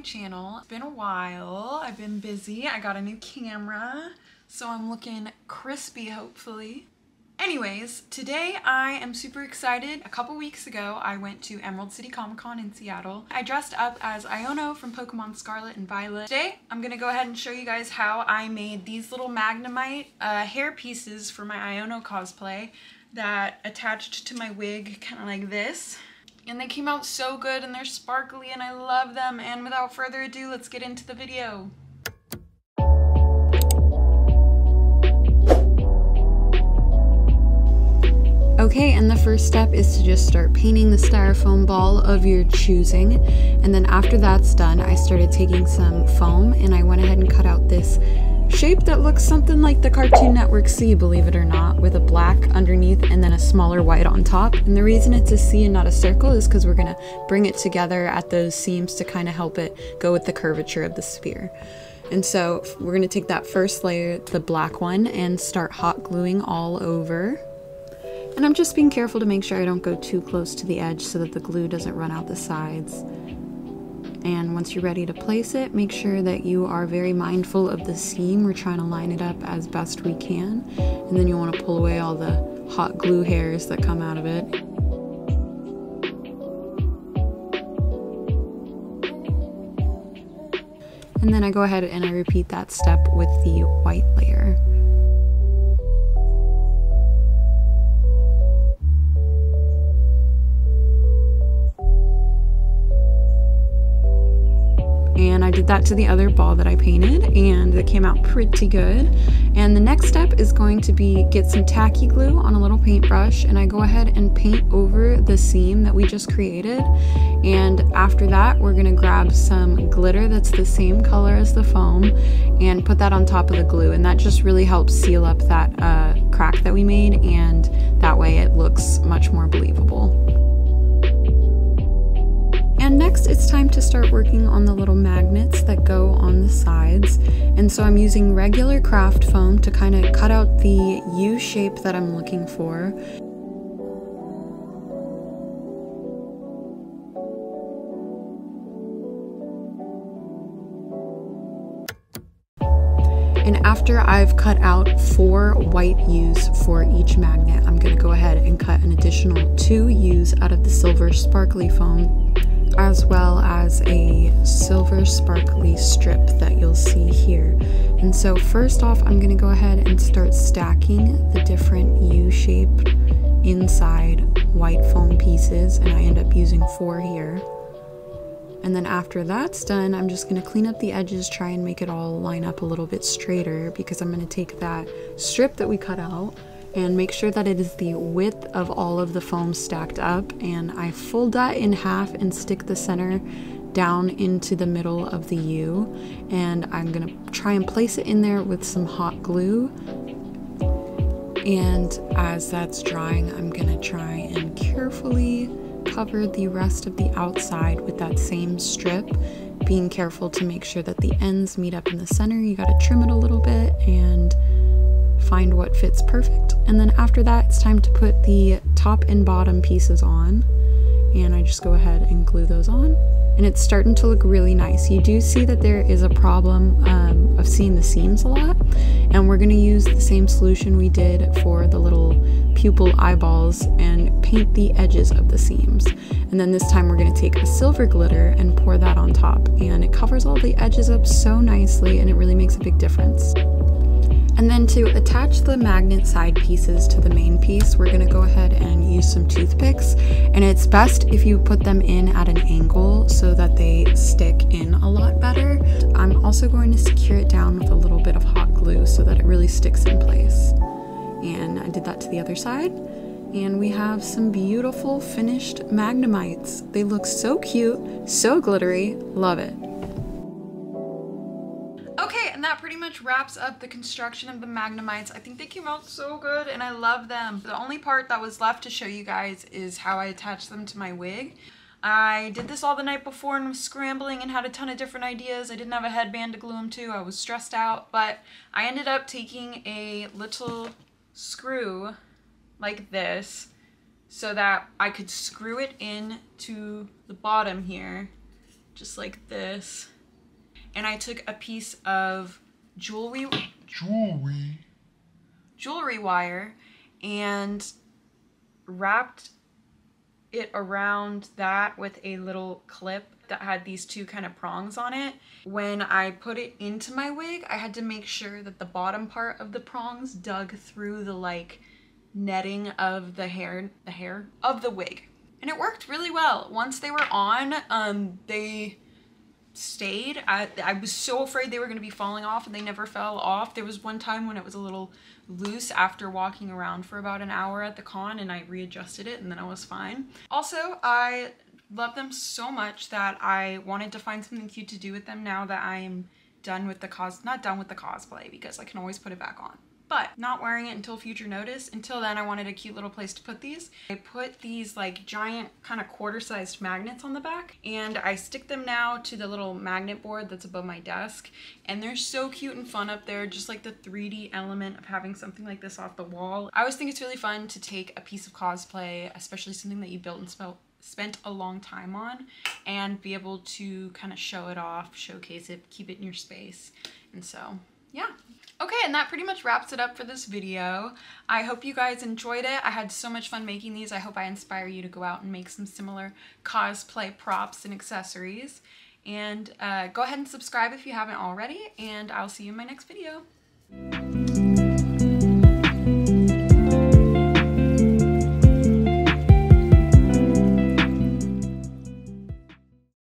my channel. It's been a while. I've been busy. I got a new camera, so I'm looking crispy, hopefully. Anyways, today I am super excited. A couple weeks ago, I went to Emerald City Comic Con in Seattle. I dressed up as Iono from Pokémon Scarlet and Violet. Today, I'm gonna go ahead and show you guys how I made these little Magnemite hair pieces for my Iono cosplay that attached to my wig, kind of like this. And they came out so good and they're sparkly and I love them. And without further ado, let's get into the video. Okay, and the first step is to just start painting the styrofoam ball of your choosing. And then after that's done, I started taking some foam and I went ahead and cut out this shape that looks something like the Cartoon Network C, believe it or not, with a black underneath and then a smaller white on top. And the reason it's a C and not a circle is because we're gonna bring it together at those seams to kind of help it go with the curvature of the sphere. And so we're gonna take that first layer, the black one, and start hot gluing all over. And I'm just being careful to make sure I don't go too close to the edge so that the glue doesn't run out the sides. And once you're ready to place it, make sure that you are very mindful of the seam. We're trying to line it up as best we can. And then you want to pull away all the hot glue hairs that come out of it. And then I go ahead and I repeat that step with the white layer. And I did that to the other ball that I painted and it came out pretty good. And the next step is going to be get some tacky glue on a little paintbrush and I go ahead and paint over the seam that we just created. And after that, we're gonna grab some glitter that's the same color as the foam and put that on top of the glue. And that just really helps seal up that crack that we made, and that way it looks much more believable. And next it's time to start working on the little magnets that go on the sides. And so I'm using regular craft foam to kind of cut out the U shape that I'm looking for. And after I've cut out 4 white U's for each magnet, I'm going to go ahead and cut an additional 2 U's out of the silver sparkly foam, as well as a silver sparkly strip that you'll see here. And so first off, I'm going to go ahead and start stacking the different U-shaped inside white foam pieces, and I end up using 4 here. And then after that's done, I'm just going to clean up the edges, try and make it all line up a little bit straighter, because I'm going to take that strip that we cut out and make sure that it is the width of all of the foam stacked up, and I fold that in half and stick the center down into the middle of the U, and I'm gonna try and place it in there with some hot glue. And as that's drying, I'm gonna try and carefully cover the rest of the outside with that same strip, being careful to make sure that the ends meet up in the center. You gotta trim it a little bit and find what fits perfect. And then after that, it's time to put the top and bottom pieces on, and I just go ahead and glue those on, and it's starting to look really nice. You do see that there is a problem of seeing the seams a lot, and we're going to use the same solution we did for the little pupil eyeballs and paint the edges of the seams. And then this time we're going to take a silver glitter and pour that on top, and it covers all the edges up so nicely and it really makes a big difference. And then to attach the magnet side pieces to the main piece, we're going to go ahead and use some toothpicks. And it's best if you put them in at an angle so that they stick in a lot better. I'm also going to secure it down with a little bit of hot glue so that it really sticks in place. And I did that to the other side. And we have some beautiful finished Magnemites. They look so cute, so glittery, love it. And that pretty much wraps up the construction of the Magnemites. I think they came out so good and I love them. The only part that was left to show you guys is how I attached them to my wig. I did this all the night before and was scrambling and had a ton of different ideas. I didn't have a headband to glue them to. I was stressed out, but I ended up taking a little screw like this so that I could screw it in to the bottom here just like this. And I took a piece of jewelry wire and wrapped it around that with a little clip that had these two kind of prongs on it. When I put it into my wig, I had to make sure that the bottom part of the prongs dug through the like netting of the hair of the wig. And it worked really well. Once they were on, they stayed. I was so afraid they were going to be falling off, and they never fell off. There was one time when it was a little loose after walking around for about an hour at the con, and I readjusted it and then I was fine. Also, I love them so much that I wanted to find something cute to do with them now that I am done with the not done with the cosplay, because I can always put it back on. But not wearing it until future notice. Until then, I wanted a cute little place to put these. I put these like giant kind of quarter-sized magnets on the back, and I stick them now to the little magnet board that's above my desk. And they're so cute and fun up there, just like the 3D element of having something like this off the wall. I always think it's really fun to take a piece of cosplay, especially something that you built and spent a long time on, and be able to kind of show it off, showcase it, keep it in your space. And so, yeah. Okay, and that pretty much wraps it up for this video. I hope you guys enjoyed it. I had so much fun making these. I hope I inspire you to go out and make some similar cosplay props and accessories. And go ahead and subscribe if you haven't already, and I'll see you in my next video.